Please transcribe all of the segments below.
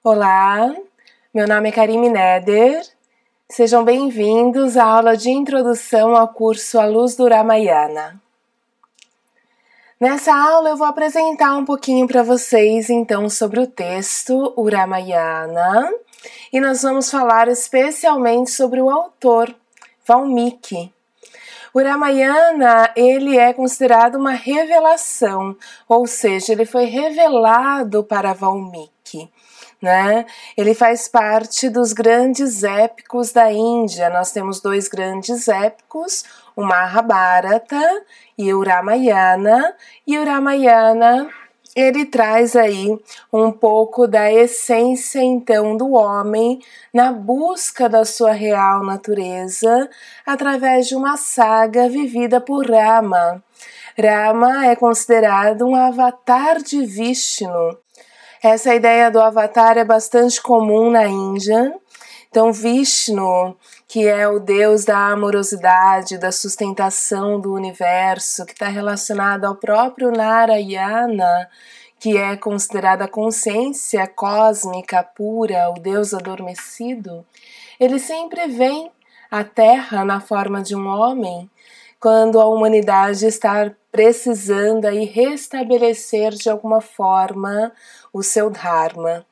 Olá, meu nome é Karime Neder. Sejam bem-vindos à aula de introdução ao curso A Luz do Ramayana. Nessa aula eu vou apresentar um pouquinho para vocês então sobre o texto, o Ramayana, e nós vamos falar especialmente sobre o autor, Valmiki. O Ramayana, ele é considerado uma revelação, ou seja, ele foi revelado para Valmiki. Ele faz parte dos grandes épicos da Índia. Nós temos dois grandes épicos, o Mahabharata e o Ramayana. E o Ramayana, ele traz aí um pouco da essência, então, do homem na busca da sua real natureza através de uma saga vivida por Rama. Rama é considerado um avatar de Vishnu. Essa ideia do avatar é bastante comum na Índia. Então, Vishnu, que é o deus da amorosidade, da sustentação do universo, que está relacionado ao próprio Narayana, que é considerada a consciência cósmica pura, o deus adormecido, ele sempre vem à Terra na forma de um homem, quando a humanidade está precisando aí restabelecer de alguma forma o seu Dharma,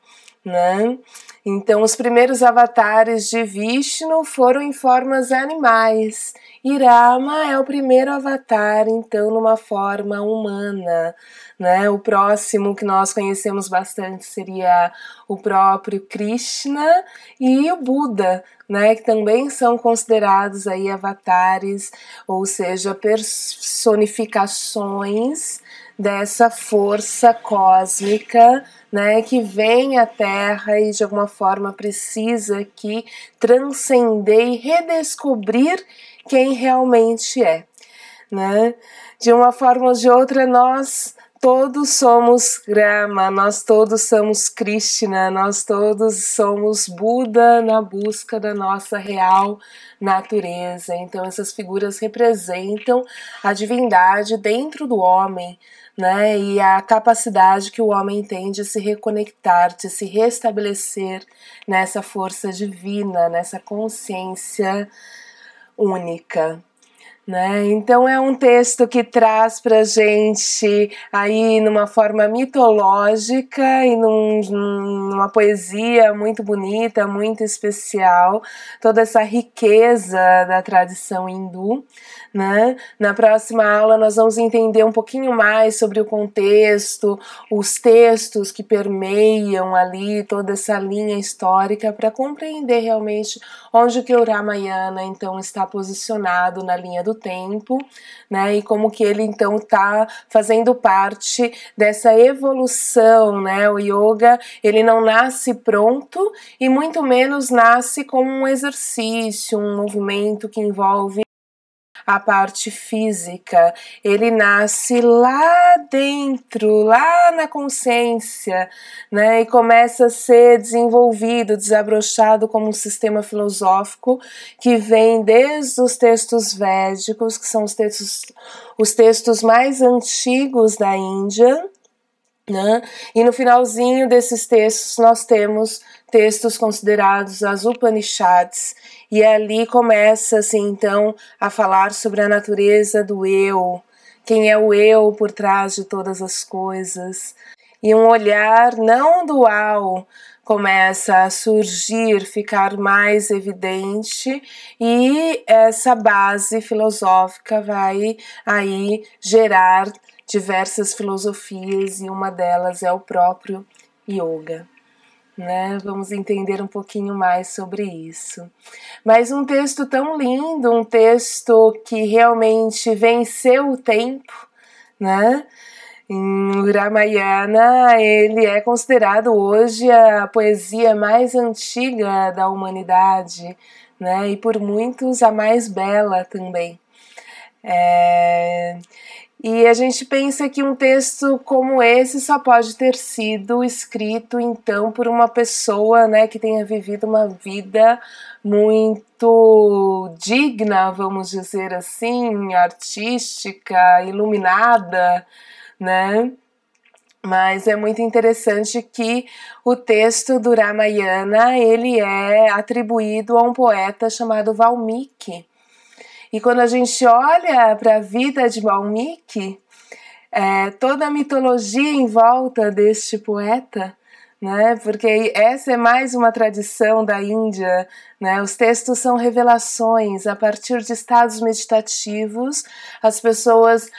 Então, os primeiros avatares de Vishnu foram em formas animais, e Rama é o primeiro avatar, então, numa forma humana, O próximo que nós conhecemos bastante seria o próprio Krishna e o Buda, que também são considerados aí avatares, ou seja, personificações dessa força cósmica, que vem à Terra e de alguma forma precisa aqui transcender e redescobrir quem realmente é, De uma forma ou de outra, nós todos somos Rama, nós todos somos Krishna, nós todos somos Buda na busca da nossa real natureza. Então essas figuras representam a divindade dentro do homem, e a capacidade que o homem tem de se reconectar, de se restabelecer nessa força divina, nessa consciência única. Então é um texto que traz pra gente aí numa forma mitológica e numa poesia muito bonita, muito especial, toda essa riqueza da tradição hindu. Na próxima aula nós vamos entender um pouquinho mais sobre o contexto, os textos que permeiam ali toda essa linha histórica para compreender realmente onde que o Ramayana então está posicionado na linha do tempo, e como que ele então está fazendo parte dessa evolução, O yoga, ele não nasce pronto e muito menos nasce como um exercício, um movimento que envolve a parte física. Ele nasce lá dentro, lá na consciência, e começa a ser desenvolvido, desabrochado como um sistema filosófico que vem desde os textos védicos, que são os textos mais antigos da Índia, E no finalzinho desses textos nós temos textos considerados as Upanishads, e ali começa assim então a falar sobre a natureza do eu, quem é o eu por trás de todas as coisas, e um olhar não dual começa a surgir, ficar mais evidente, e essa base filosófica vai aí gerar diversas filosofias, e uma delas é o próprio yoga. Vamos entender um pouquinho mais sobre isso. Mas um texto tão lindo, um texto que realmente venceu o tempo, O Ramayana, ele é considerado hoje a poesia mais antiga da humanidade, E por muitos a mais bela também. E a gente pensa que um texto como esse só pode ter sido escrito, então, por uma pessoa, que tenha vivido uma vida muito digna, vamos dizer assim, artística, iluminada, Mas é muito interessante que o texto do Ramayana, ele é atribuído a um poeta chamado Valmiki. E quando a gente olha para a vida de Valmiki, toda a mitologia em volta deste poeta, né? Porque essa é mais uma tradição da Índia, né? Os textos são revelações. A partir de estados meditativos, as pessoas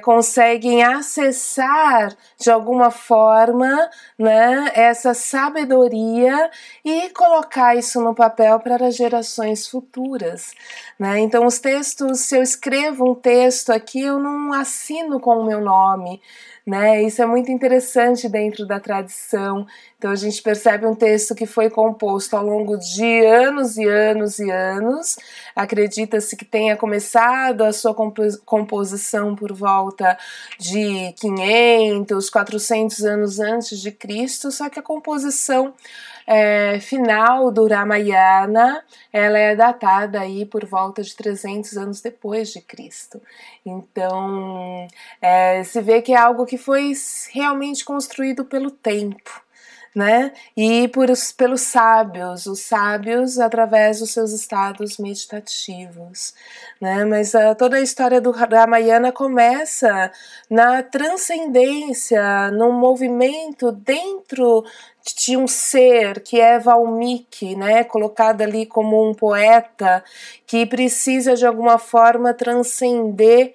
conseguem acessar de alguma forma, né, essa sabedoria e colocar isso no papel para as gerações futuras, né? Então os textos, se eu escrevo um texto aqui, eu não assino com o meu nome, né? Isso é muito interessante dentro da tradição. Então a gente percebe um texto que foi composto ao longo de anos e anos e anos. Acredita-se que tenha começado a sua composição por volta de 500, 400 anos antes de Cristo, só que a composição final do Ramayana, ela é datada aí por volta de 300 anos depois de Cristo. Então, se vê que é algo que foi realmente construído pelo tempo, né? E pelos sábios, os sábios através dos seus estados meditativos, né? Mas toda a história do Ramayana começa na transcendência, num movimento dentro de um ser que é Valmiki, né? Colocado ali como um poeta que precisa de alguma forma transcender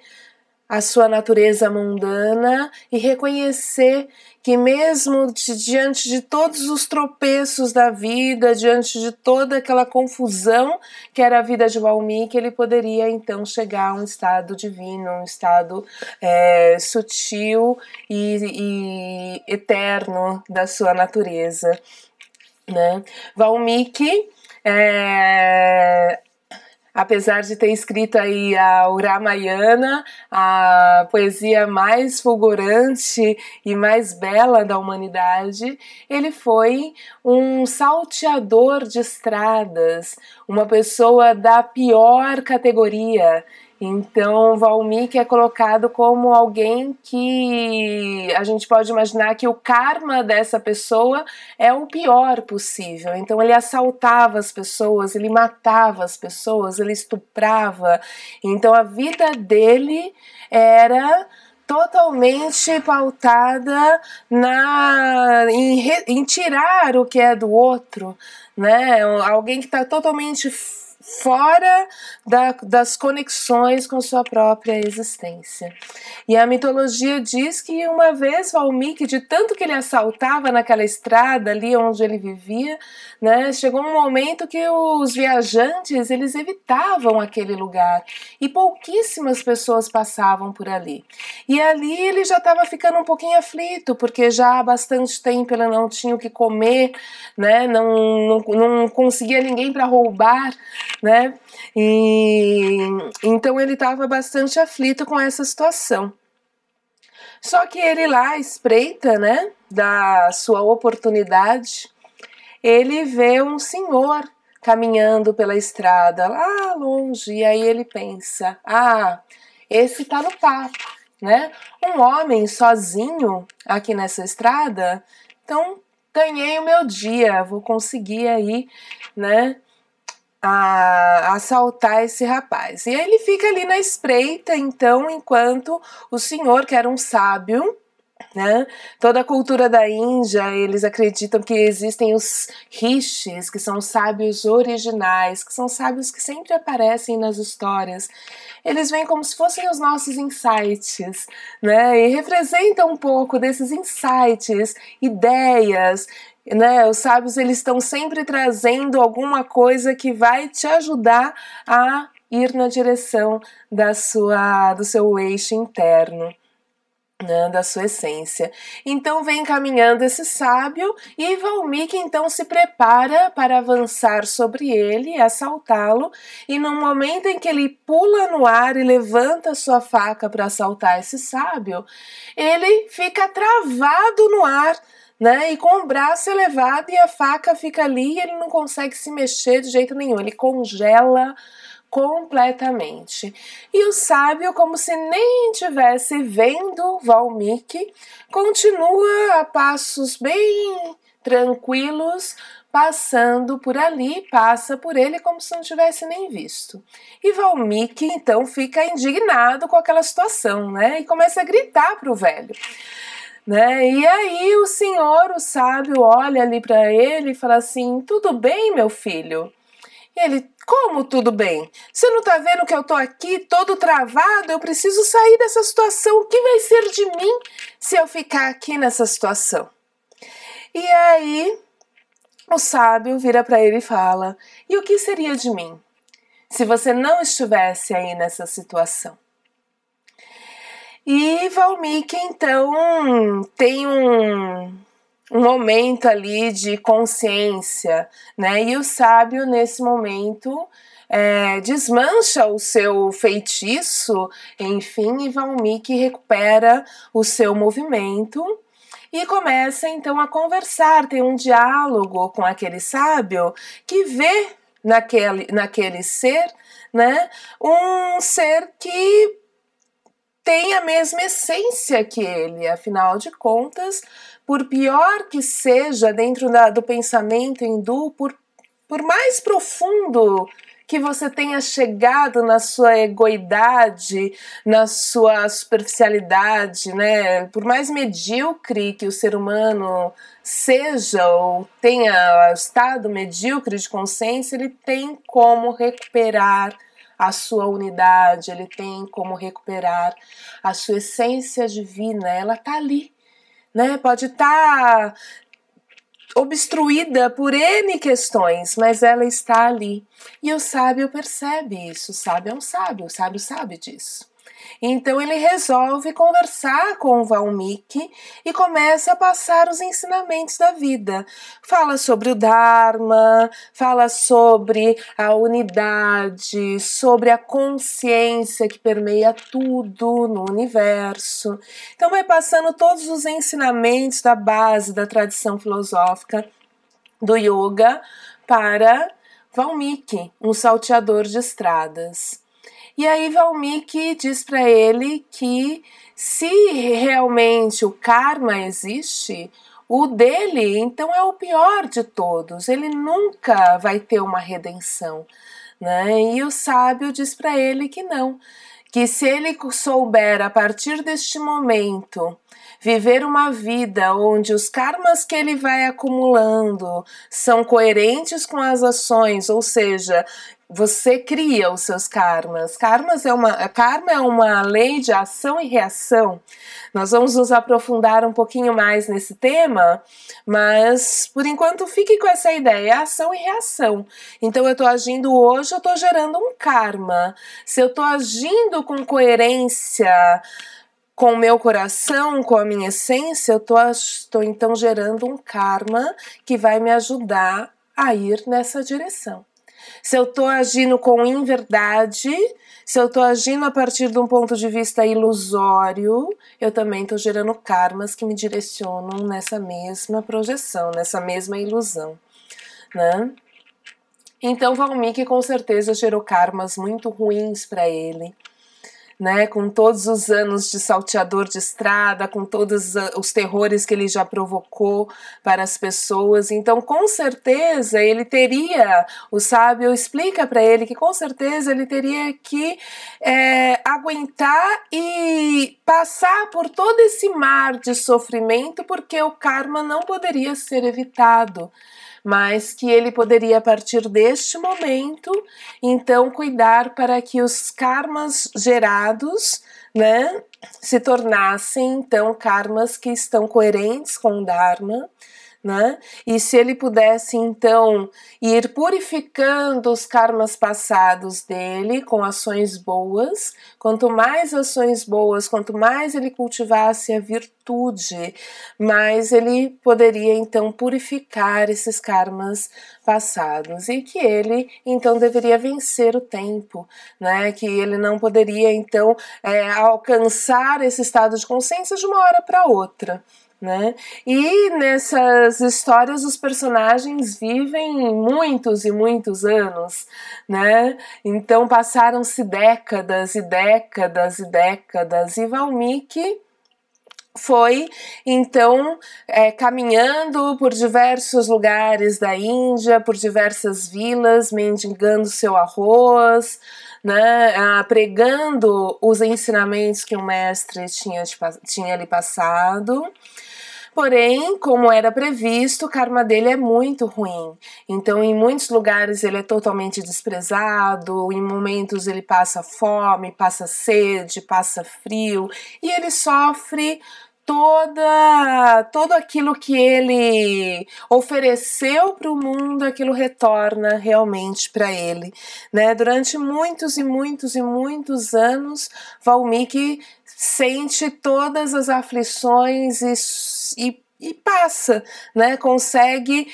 a sua natureza mundana e reconhecer que mesmo diante de todos os tropeços da vida, diante de toda aquela confusão que era a vida de Valmiki, ele poderia então chegar a um estado divino, um estado sutil e eterno da sua natureza, né? Valmiki apesar de ter escrito aí o Ramayana, a poesia mais fulgurante e mais bela da humanidade, ele foi um salteador de estradas, uma pessoa da pior categoria. Então, Valmiki é colocado como alguém que a gente pode imaginar que o karma dessa pessoa é o pior possível. Então, ele assaltava as pessoas, ele matava as pessoas, ele estuprava. Então, a vida dele era totalmente pautada em tirar o que é do outro, né? Alguém que está totalmente fora das conexões com sua própria existência. E a mitologia diz que uma vez Valmiki, de tanto que ele assaltava naquela estrada ali onde ele vivia, né, chegou um momento que os viajantes eles evitavam aquele lugar e pouquíssimas pessoas passavam por ali. E ali ele já estava ficando um pouquinho aflito, porque já há bastante tempo ele não tinha o que comer, né, não conseguia ninguém para roubar, né? E então ele estava bastante aflito com essa situação. Só que ele lá espreita, né, da sua oportunidade, ele vê um senhor caminhando pela estrada lá longe, e aí ele pensa: esse tá no papo, né? Um homem sozinho aqui nessa estrada, então ganhei o meu dia, vou conseguir aí, né, a assaltar esse rapaz. E aí ele fica ali na espreita, então, enquanto o senhor, que era um sábio, né? Toda a cultura da Índia, eles acreditam que existem os rishis, que são sábios originais, que são sábios que sempre aparecem nas histórias. Eles vêm como se fossem os nossos insights, né? E representam um pouco desses insights, ideias, né? Os sábios, eles estão sempre trazendo alguma coisa que vai te ajudar a ir na direção do seu eixo interno, né, da sua essência. Então vem caminhando esse sábio e Valmiki então se prepara para avançar sobre ele, assaltá-lo, e no momento em que ele pula no ar e levanta sua faca para assaltar esse sábio, ele fica travado no ar, né, e com o braço elevado, e a faca fica ali e ele não consegue se mexer de jeito nenhum, ele congela completamente. E o sábio, como se nem estivesse vendo Valmiki, continua a passos bem tranquilos, passando por ali, passa por ele como se não tivesse nem visto. E Valmiki então fica indignado com aquela situação, né? E começa a gritar para o velho. Né? E aí o senhor, o sábio, olha ali para ele e fala assim: tudo bem, meu filho? E ele: como tudo bem? Você não tá vendo que eu tô aqui todo travado? Eu preciso sair dessa situação. O que vai ser de mim se eu ficar aqui nessa situação? E aí o sábio vira para ele e fala: e o que seria de mim se você não estivesse aí nessa situação? E Valmiki então tem um momento ali de consciência, né? E o sábio nesse momento desmancha o seu feitiço, enfim, e Valmiki recupera o seu movimento e começa então a conversar, tem um diálogo com aquele sábio que vê naquele ser, né, um ser que tem a mesma essência que ele, afinal de contas, por pior que seja dentro do pensamento hindu, por mais profundo que você tenha chegado na sua egoidade, na sua superficialidade, né? Por mais medíocre que o ser humano seja ou tenha estado medíocre de consciência, ele tem como recuperar a sua unidade, ele tem como recuperar a sua essência divina, ela tá ali, né? Pode estar obstruída por N questões, mas ela está ali. E o sábio percebe isso, o sábio é um sábio, o sábio sabe disso. Então ele resolve conversar com o Valmiki e começa a passar os ensinamentos da vida. Fala sobre o Dharma, fala sobre a unidade, sobre a consciência que permeia tudo no universo. Então vai passando todos os ensinamentos da base da tradição filosófica do yoga para Valmiki, um salteador de estradas. E aí Valmiki diz para ele que se realmente o karma existe, o dele então é o pior de todos, ele nunca vai ter uma redenção, né? E o sábio diz para ele que não, que se ele souber a partir deste momento viver uma vida onde os karmas que ele vai acumulando são coerentes com as ações, ou seja, você cria os seus karmas. Karma é uma lei de ação e reação. Nós vamos nos aprofundar um pouquinho mais nesse tema, mas por enquanto fique com essa ideia, ação e reação. Então eu estou agindo hoje, eu estou gerando um karma. Se eu estou agindo com coerência com o meu coração, com a minha essência, eu estou então gerando um karma que vai me ajudar a ir nessa direção. Se eu estou agindo com inverdade, se eu estou agindo a partir de um ponto de vista ilusório, eu também estou gerando karmas que me direcionam nessa mesma projeção, nessa mesma ilusão, né? Então Valmiki com certeza gerou karmas muito ruins para ele, né, com todos os anos de salteador de estrada, com todos os terrores que ele já provocou para as pessoas. Então, com certeza, ele teria, o sábio explica para ele que com certeza ele teria que aguentar e passar por todo esse mar de sofrimento, porque o karma não poderia ser evitado, mas que ele poderia, a partir deste momento, então cuidar para que os karmas gerados, né, se tornassem então karmas que estão coerentes com o Dharma, né? E se ele pudesse então ir purificando os karmas passados dele com ações boas, quanto mais ações boas, quanto mais ele cultivasse a virtude, mais ele poderia então purificar esses karmas passados, e que ele então deveria vencer o tempo, né? Que ele não poderia então alcançar esse estado de consciência de uma hora para outra, né? E nessas histórias os personagens vivem muitos e muitos anos, né? Então passaram-se décadas e décadas e décadas, e Valmiki foi então caminhando por diversos lugares da Índia, por diversas vilas, mendigando seu arroz, né, pregando os ensinamentos que o mestre tinha lhe passado. Porém, como era previsto, o karma dele é muito ruim. Então, em muitos lugares ele é totalmente desprezado, em momentos ele passa fome, passa sede, passa frio, e ele sofre todo aquilo que ele ofereceu para o mundo, aquilo retorna realmente para ele, né? Durante muitos e muitos e muitos anos, Valmiki sente todas as aflições e passa, né? Consegue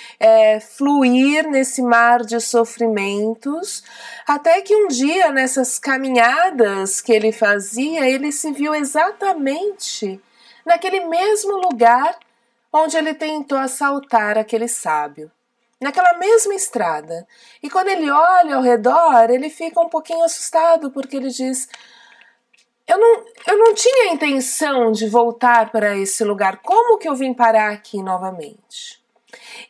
fluir nesse mar de sofrimentos, até que um dia, nessas caminhadas que ele fazia, ele se viu exatamente naquele mesmo lugar onde ele tentou assaltar aquele sábio, naquela mesma estrada. E quando ele olha ao redor, ele fica um pouquinho assustado, porque ele diz: eu não tinha intenção de voltar para esse lugar. Como que eu vim parar aqui novamente?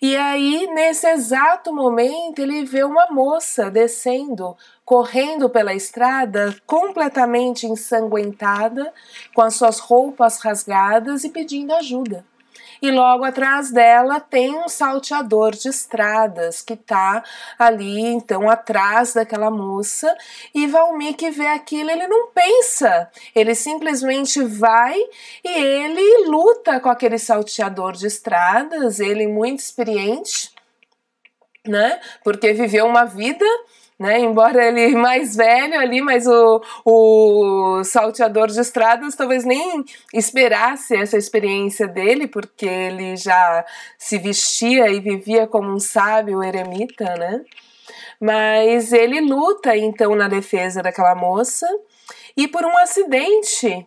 E aí, nesse exato momento, ele vê uma moça descendo, correndo pela estrada, completamente ensanguentada, com as suas roupas rasgadas e pedindo ajuda. E logo atrás dela tem um salteador de estradas que está ali, então, atrás daquela moça. E Valmiki vê aquilo, ele não pensa, ele simplesmente vai e ele luta com aquele salteador de estradas, ele muito experiente, né? Porque viveu uma vida, né? Embora ele mais velho ali, mas o salteador de estradas talvez nem esperasse essa experiência dele, porque ele já se vestia e vivia como um sábio eremita, né? Mas ele luta então na defesa daquela moça, e por um acidente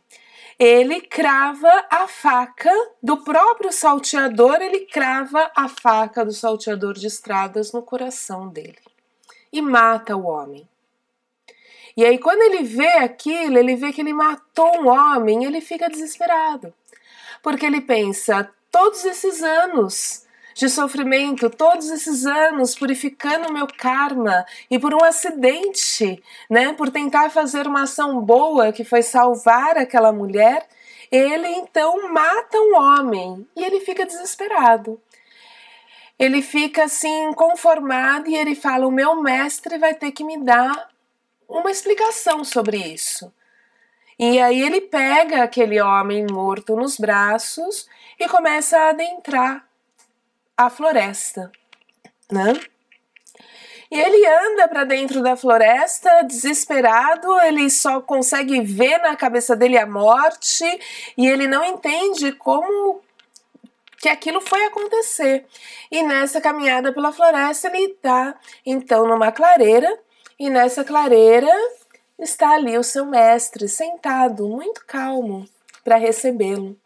ele crava a faca do próprio salteador, ele crava a faca do salteador de estradas no coração dele e mata o homem. E aí, quando ele vê aquilo, ele vê que ele matou um homem, ele fica desesperado, porque ele pensa: todos esses anos de sofrimento, todos esses anos purificando o meu karma, e por um acidente, né, por tentar fazer uma ação boa que foi salvar aquela mulher, ele então mata um homem e ele fica desesperado. Ele fica assim inconformado e ele fala: o meu mestre vai ter que me dar uma explicação sobre isso. E aí ele pega aquele homem morto nos braços e começa a adentrar a floresta, né? E ele anda para dentro da floresta, desesperado, ele só consegue ver na cabeça dele a morte e ele não entende como que aquilo foi acontecer. E nessa caminhada pela floresta ele está então numa clareira, e nessa clareira está ali o seu mestre sentado, muito calmo, para recebê-lo.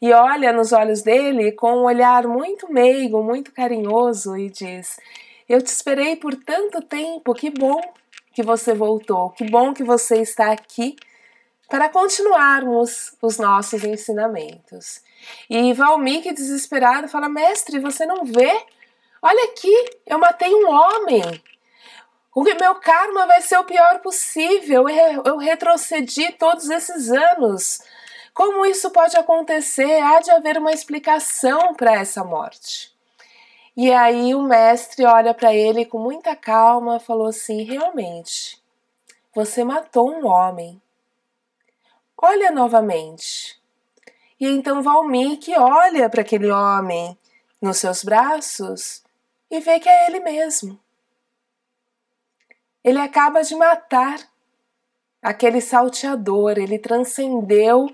E olha nos olhos dele com um olhar muito meigo, muito carinhoso, e diz: eu te esperei por tanto tempo, que bom que você voltou, que bom que você está aqui para continuarmos os nossos ensinamentos. E Valmiki, desesperado, fala: mestre, você não vê? Olha aqui, eu matei um homem. O meu karma vai ser o pior possível. Eu retrocedi todos esses anos. Como isso pode acontecer? Há de haver uma explicação para essa morte. E aí o mestre olha para ele com muita calma e falou assim: realmente, você matou um homem. Olha novamente. E então Valmiki olha para aquele homem nos seus braços e vê que é ele mesmo. Ele acaba de matar aquele salteador, ele transcendeu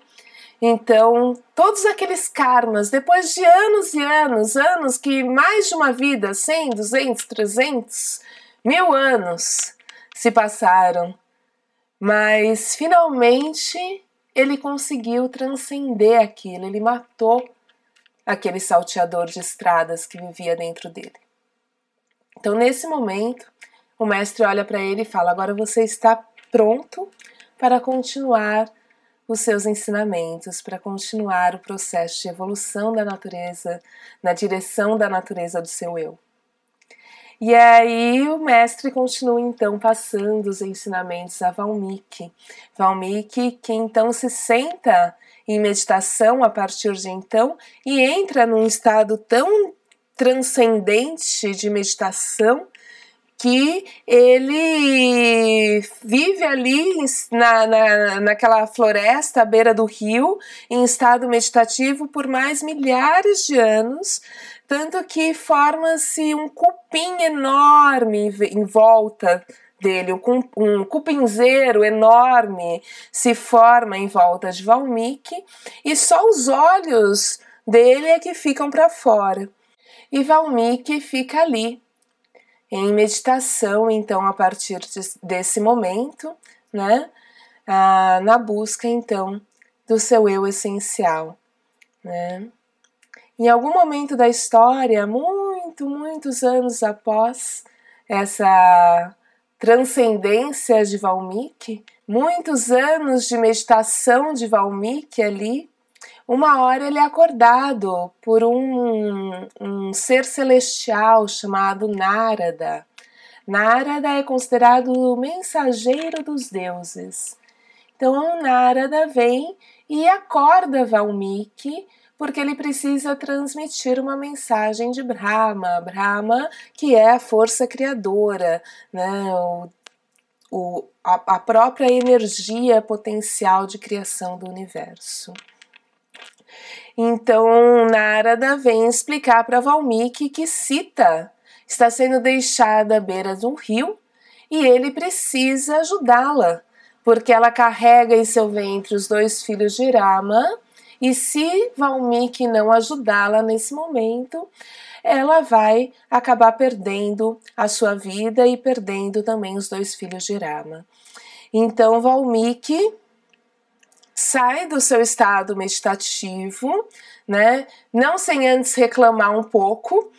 então todos aqueles karmas, depois de anos e anos, anos que mais de uma vida, 100, 200, 300, 1000 anos se passaram, mas finalmente ele conseguiu transcender aquilo, ele matou aquele salteador de estradas que vivia dentro dele. Então, nesse momento, o mestre olha para ele e fala: agora você está pronto para continuar os seus ensinamentos, para continuar o processo de evolução da natureza, na direção da natureza do seu eu. E aí o mestre continua então passando os ensinamentos a Valmiki. Valmiki que então se senta em meditação a partir de então e entra num estado tão transcendente de meditação que ele vive ali naquela floresta à beira do rio, em estado meditativo por mais milhares de anos, tanto que forma-se um cupim enorme em volta dele, um cupinzeiro enorme se forma em volta de Valmiki e só os olhos dele é que ficam para fora. E Valmiki fica ali, em meditação, então, a partir desse momento, né, na busca, então, do seu eu essencial, né. Em algum momento da história, muitos anos após essa transcendência de Valmiki, muitos anos de meditação de Valmiki ali, uma hora ele é acordado por um ser celestial chamado Narada. Narada é considerado o mensageiro dos deuses. Então Narada vem e acorda Valmiki porque ele precisa transmitir uma mensagem de Brahma. Brahma, que é a força criadora, né? A própria energia potencial de criação do universo. Então Narada vem explicar para Valmiki que Sita está sendo deixada à beira de um rio e ele precisa ajudá-la, porque ela carrega em seu ventre os 2 filhos de Rama e se Valmiki não ajudá-la nesse momento, ela vai acabar perdendo a sua vida e perdendo também os 2 filhos de Rama. Então Valmiki sai do seu estado meditativo, né? Não sem antes reclamar um pouco,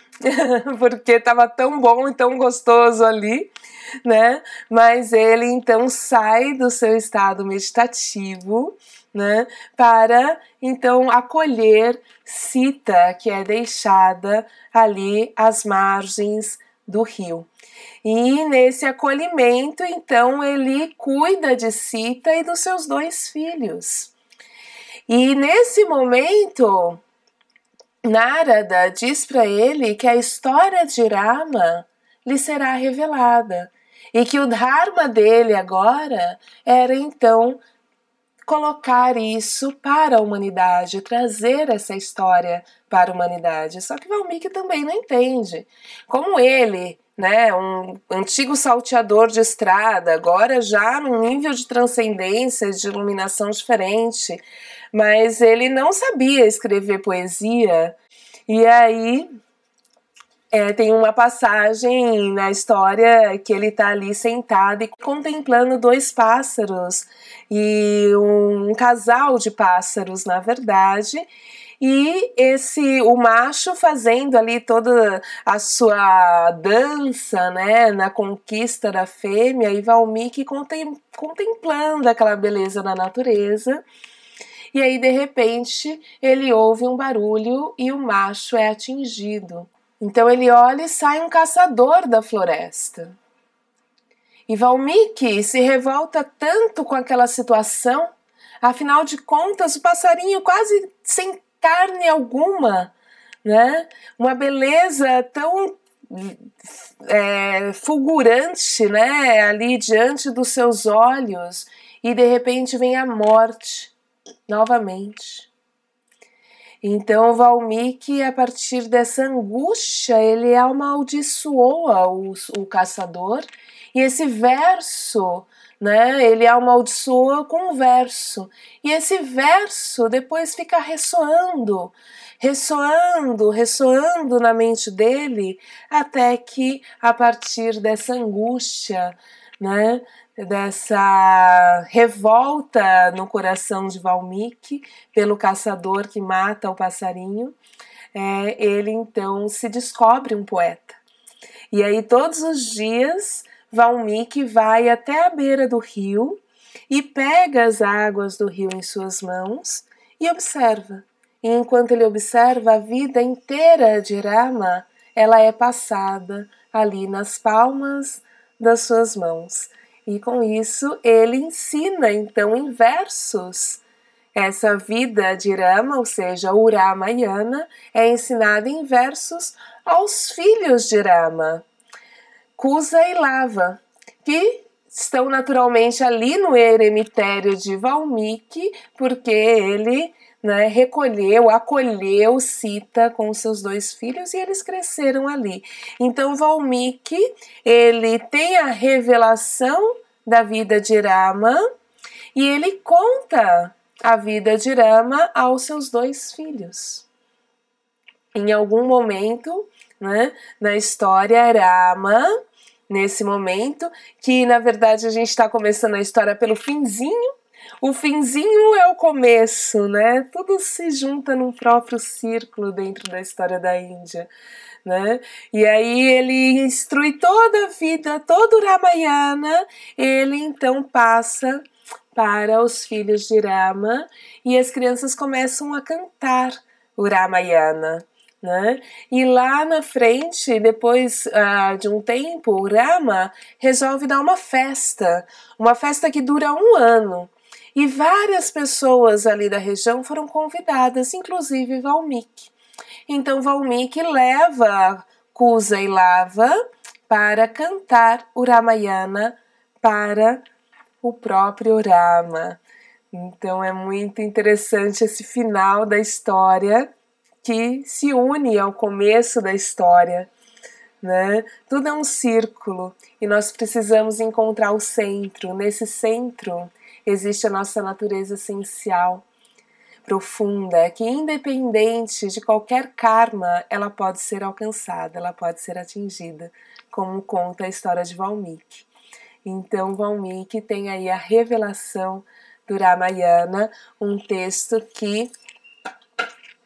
porque estava tão bom e tão gostoso ali, né? Mas ele então sai do seu estado meditativo, né? Para então acolher Sita, que é deixada ali às margens do rio. E nesse acolhimento, então, ele cuida de Sita e dos seus 2 filhos. E nesse momento, Narada diz para ele que a história de Rama lhe será revelada e que o dharma dele agora era, então, colocar isso para a humanidade, trazer essa história para a humanidade. Só que Valmiki também não entende. Como ele, né, um antigo salteador de estrada, agora já num nível de transcendência, de iluminação diferente, mas ele não sabia escrever poesia. E aí tem uma passagem na história que ele está ali sentado e contemplando 2 pássaros e um casal de pássaros, na verdade, e o macho fazendo ali toda a sua dança, né, na conquista da fêmea, e Valmiki contemplando aquela beleza da natureza. E aí, de repente, ele ouve um barulho e o macho é atingido. Então ele olha e sai um caçador da floresta. E Valmiki se revolta tanto com aquela situação, afinal de contas o passarinho quase sem carne alguma, né? Uma beleza tão fulgurante, né? Ali diante dos seus olhos, e de repente vem a morte novamente. Então Valmiki, a partir dessa angústia, ele amaldiçoa o caçador, e esse verso, né, ele amaldiçoa com um verso, e esse verso depois fica ressoando na mente dele, até que a partir dessa angústia, né, dessa revolta no coração de Valmiki pelo caçador que mata o passarinho, ele então se descobre um poeta. E aí todos os dias Valmiki vai até a beira do rio e pega as águas do rio em suas mãos e observa. E enquanto ele observa, a vida inteira de Rama, ela é passada ali nas palmas das suas mãos. E com isso ele ensina então em versos. Essa vida de Rama, ou seja, o Ramayana, é ensinada em versos aos filhos de Rama, Kusa e Lava, que estão naturalmente ali no eremitério de Valmiki, porque ele acolheu Sita com seus 2 filhos e eles cresceram ali. Então Valmiki, ele tem a revelação da vida de Rama e ele conta a vida de Rama aos seus 2 filhos. Em algum momento, na história, Rama, nesse momento, que na verdade a gente está começando a história pelo finzinho, o finzinho é o começo, Tudo se junta num próprio círculo dentro da história da Índia, E aí ele instrui toda a vida, todo o Ramayana, ele então passa para os filhos de Rama e as crianças começam a cantar o Ramayana. E lá na frente, depois de um tempo, o Rama resolve dar uma festa que dura 1 ano. E várias pessoas ali da região foram convidadas, inclusive Valmiki. Então Valmiki leva Kusa e Lava para cantar o Ramayana para o próprio Rama. Então é muito interessante esse final da história que se une ao começo da história, Tudo é um círculo e nós precisamos encontrar o centro. Nesse centro existe a nossa natureza essencial, profunda, que independente de qualquer karma, ela pode ser alcançada, ela pode ser atingida, como conta a história de Valmiki. Então Valmiki tem aí a revelação do Ramayana, um texto que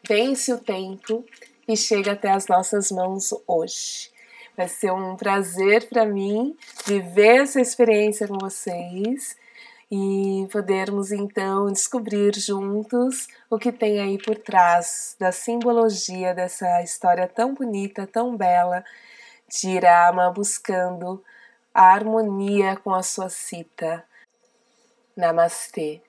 vence o tempo e chega até as nossas mãos hoje. Vai ser um prazer para mim viver essa experiência com vocês e podermos então descobrir juntos o que tem aí por trás da simbologia dessa história tão bonita, tão bela de Rama buscando a harmonia com a sua Sita. Namastê.